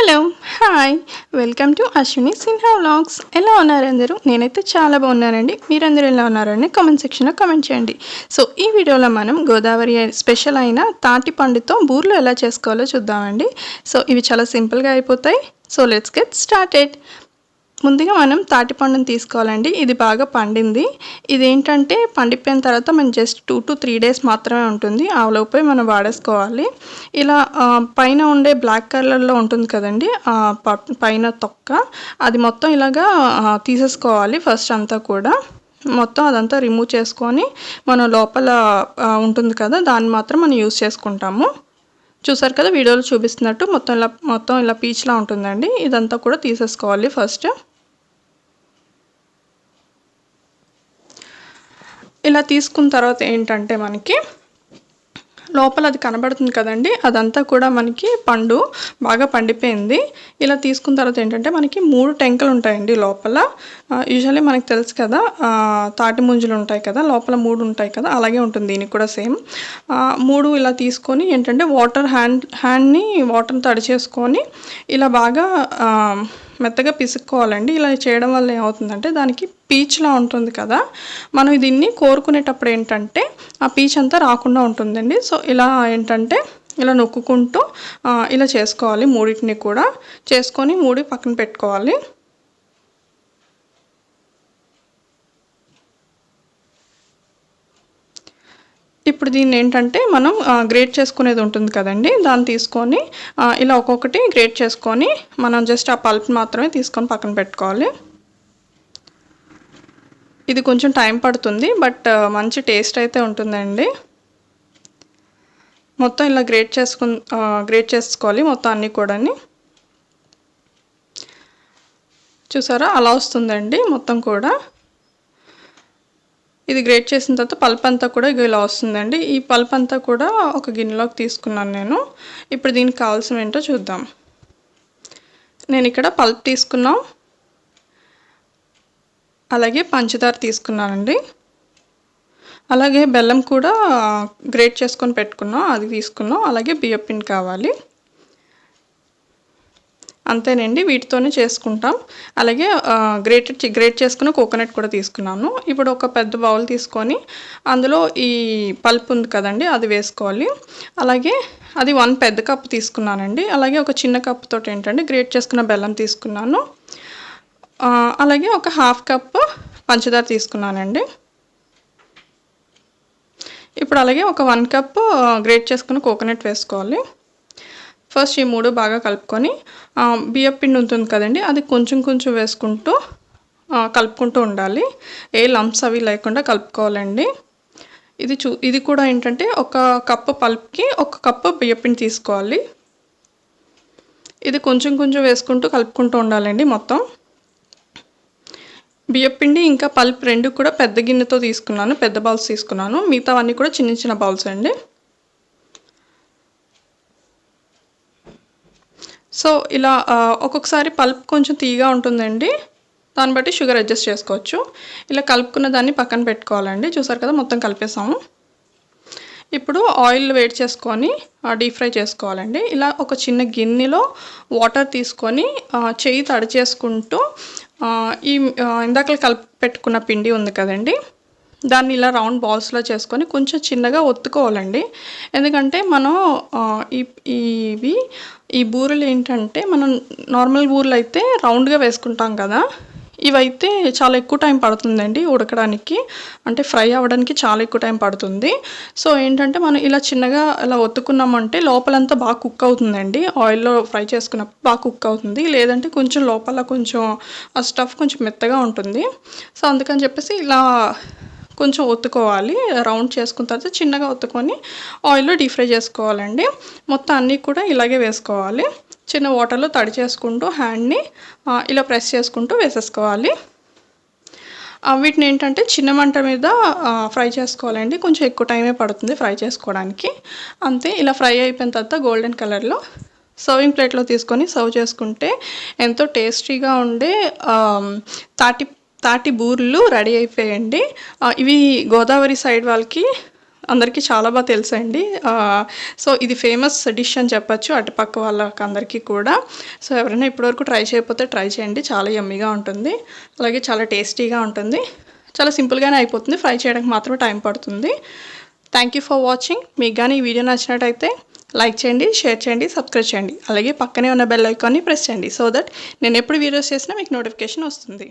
Hello hi welcome to Ashwini Sinha vlogs. ఎలా ఉన్నారు అందరూ? నేనైతే చాలా బాగున్నానండి. మీరందరూ ఎలా ఉన్నారని కామెంట్ సెక్షన్లో కామెంట్ చేయండి. సో ఈ వీడియోలో మనం గోదావరి స్పెషల్ అయిన తాటి పండుతో బూర్లు ఎలా చేసుకోవాలో చూద్దామండి. సో ఇవి చాలా సింపుల్గా అయిపోతాయి. So let's get started. ముందుగా మనం తాటిపండుని తీసుకోవాలండి. ఇది బాగా పండింది. ఇదేంటంటే పండిపోయిన తర్వాత మనం జస్ట్ 2 to 3 days మాత్రమే ఉంటుంది. ఆ లోపే మనం వాడేసుకోవాలి. ఇలా పైన ఉండే బ్లాక్ కలర్లో ఉంటుంది కదండి, పైన తొక్క, అది మొత్తం ఇలాగా తీసేసుకోవాలి. ఫస్ట్ అంతా కూడా మొత్తం అదంతా రిమూవ్ చేసుకొని మనం లోపల ఉంటుంది కదా, దాన్ని మాత్రం మనం యూస్ చేసుకుంటాము. చూసారు కదా వీడియోలో చూపిస్తున్నట్టు మొత్తం ఇలా పీచ్లా ఉంటుందండి. ఇదంతా కూడా తీసేసుకోవాలి. ఫస్ట్ ఇలా తీసుకున్న తర్వాత ఏంటంటే మనకి లోపల అది కనబడుతుంది కదండి, అదంతా కూడా మనకి పండు బాగా పండిపోయింది. ఇలా తీసుకున్న తర్వాత ఏంటంటే మనకి 3 టెంకలు ఉంటాయండి లోపల. యూజువల్లీ మనకి తెలుసు కదా, తాటి ముంజులు ఉంటాయి కదా, లోపల 3 ఉంటాయి కదా, అలాగే ఉంటుంది దీనికి కూడా సేమ్. 3 ఇలా తీసుకొని ఏంటంటే హ్యాండ్ని వాటర్ని తడి చేసుకొని ఇలా బాగా మెత్తగా పిసుక్కోవాలండి. ఇలా చేయడం వల్ల ఏమవుతుందంటే దానికి పీచ్లా ఉంటుంది కదా, మనం దీన్ని కోరుకునేటప్పుడు ఏంటంటే ఆ పీచ్ అంతా రాకుండా ఉంటుందండి. సో ఇలా ఏంటంటే ఇలా నొక్కుంటూ ఇలా చేసుకోవాలి. 3 కూడా చేసుకొని 3 పక్కన పెట్టుకోవాలి. ఇప్పుడు దీన్ని ఏంటంటే మనం గ్రేట్ చేసుకునేది ఉంటుంది కదండి, దాన్ని తీసుకొని ఇలా ఒక్కొక్కటి గ్రేట్ చేసుకొని మనం జస్ట్ ఆ పల్ప్ మాత్రమే తీసుకొని పక్కన పెట్టుకోవాలి. ఇది కొంచెం టైం పడుతుంది, బట్ మంచి టేస్ట్ అయితే ఉంటుందండి. మొత్తం ఇలా గ్రేట్ చేసుకోవాలి మొత్తం అన్నీ కూడా. చూసారా అలా వస్తుందండి మొత్తం కూడా. ఇది గ్రేట్ చేసిన తర్వాత పల్ప్ అంతా కూడా ఇలా వస్తుందండి. ఈ పల్ప్ అంతా కూడా ఒక గిన్నెలోకి తీసుకున్నాను నేను. ఇప్పుడు దీనికి కావాల్సిన ఏంటో చూద్దాం. నేను ఇక్కడ పల్ప్ తీసుకున్నాం, అలాగే పంచదార తీసుకున్నానండి, అలాగే బెల్లం కూడా గ్రేట్ చేసుకొని పెట్టుకున్నాం, అది తీసుకున్నాం, అలాగే బియ్యపిండి కావాలి. అంతేనండి, వీటితోనే చేసుకుంటాం. అలాగే గ్రేట్ చేసుకున్న కోకోనట్ కూడా తీసుకున్నాను. ఇప్పుడు ఒక పెద్ద బౌల్ తీసుకొని అందులో ఈ పల్ప్ ఉంది కదండి, అది వేసుకోవాలి. అలాగే అది 1 పెద్ద కప్పు తీసుకున్నానండి. అలాగే ఒక చిన్న కప్పుతో ఏంటంటే గ్రేట్ చేసుకున్న బెల్లం తీసుకున్నాను. అలాగే ఒక 1/2 కప్పు పంచదార తీసుకున్నానండి. ఇప్పుడు అలాగే ఒక 1 కప్పు గ్రేట్ చేసుకున్న కోకోనట్ వేసుకోవాలి. ఫస్ట్ ఈ 3 బాగా కలుపుకొని బియ్యపిండి ఉంటుంది కదండి, అది కొంచెం కొంచెం వేసుకుంటూ కలుపుకుంటూ ఉండాలి. ఏ లంప్స్ అవి లేకుండా కలుపుకోవాలండి. ఇది కూడా ఏంటంటే 1 కప్పు పల్ప్కి 1 కప్పు బియ్యపిండి తీసుకోవాలి. ఇది కొంచెం కొంచెం వేసుకుంటూ కలుపుకుంటూ ఉండాలండి మొత్తం. బియ్యపిండి ఇంకా పల్ప్ 2 కూడా పెద్ద గిన్నెతో తీసుకున్నాను, పెద్ద బౌల్స్ తీసుకున్నాను. మిగతావన్నీ కూడా చిన్న చిన్న బౌల్స్ అండి. సో ఇలా ఒక్కొక్కసారి పల్ప్ కొంచెం తీయగా ఉంటుందండి, దాన్ని బట్టి షుగర్ అడ్జస్ట్ చేసుకోవచ్చు. ఇలా కలుపుకున్న దాన్ని పక్కన పెట్టుకోవాలండి. చూసారు కదా మొత్తం కలిపేసాము. ఇప్పుడు ఆయిల్ వేడి చేసుకొని డీప్ ఫ్రై చేసుకోవాలండి. ఇలా ఒక చిన్న గిన్నెలో వాటర్ తీసుకొని చెయ్యి తడి చేసుకుంటూ ఈ ఇందాక కలిపి పెట్టుకున్న పిండి ఉంది కదండి, దాన్ని ఇలా రౌండ్ బాల్స్లో చేసుకొని కొంచెం చిన్నగా ఒత్తుకోవాలండి. ఎందుకంటే మనం ఈ బూరెలు ఏంటంటే మనం నార్మల్ బూరెలు అయితే రౌండ్గా వేసుకుంటాం కదా, ఇవైతే చాలా ఎక్కువ టైం పడుతుందండి ఉడకడానికి, అంటే ఫ్రై అవ్వడానికి చాలా ఎక్కువ టైం పడుతుంది. సో ఏంటంటే మనం ఇలా చిన్నగా ఇలా ఒత్తుకున్నామంటే లోపలంతా బాగా కుక్ అవుతుందండి. ఆయిల్లో ఫ్రై చేసుకున్నప్పుడు బాగా కుక్ అవుతుంది. లేదంటే కొంచెం లోపల కొంచెం ఆ స్టఫ్ కొంచెం మెత్తగా ఉంటుంది. సో అందుకని చెప్పేసి ఇలా కొంచెం ఒత్తుకోవాలి. రౌండ్ చేసుకున్న తర్వాత చిన్నగా ఒత్తుకొని ఆయిల్లో డీప్ ఫ్రై చేసుకోవాలండి. మొత్తం అన్నీ కూడా ఇలాగే వేసుకోవాలి. చిన్న వాటర్లో తడి చేసుకుంటూ హ్యాండ్ని ఇలా ప్రెస్ చేసుకుంటూ వేసేసుకోవాలి. వీటిని ఏంటంటే చిన్న మంట మీద ఫ్రై చేసుకోవాలండి. కొంచెం ఎక్కువ టైమే పడుతుంది ఫ్రై చేసుకోవడానికి. అంతే, ఇలా ఫ్రై అయిపోయిన తర్వాత గోల్డెన్ కలర్లో సర్వింగ్ ప్లేట్లో తీసుకొని సర్వ్ చేసుకుంటే ఎంతో టేస్టీగా ఉండే తాటి బూర్లు రెడీ అయిపోయాయండి. ఇవి గోదావరి సైడ్ వాళ్ళకి అందరికీ చాలా బాగా తెలుసండి. సో ఇది ఫేమస్ డిష్ అని చెప్పచ్చు అటుపక్క వాళ్ళకి అందరికీ కూడా. సో ఎవరైనా ఇప్పటివరకు ట్రై చేయకపోతే ట్రై చేయండి, చాలా యమ్మీగా ఉంటుంది, అలాగే చాలా టేస్టీగా ఉంటుంది. చాలా సింపుల్గానే అయిపోతుంది, ఫ్రై చేయడానికి మాత్రమే టైం పడుతుంది. Thank you for watching. మీకు కానీ ఈ వీడియో నచ్చినట్టయితే లైక్ చేయండి, షేర్ చేయండి, సబ్స్క్రైబ్ చేయండి, అలాగే పక్కనే ఉన్న బెల్ ఐకాన్ని ప్రెస్ చేయండి సో దట్ నేను ఎప్పుడు వీడియోస్ చేసినా మీకు నోటిఫికేషన్ వస్తుంది.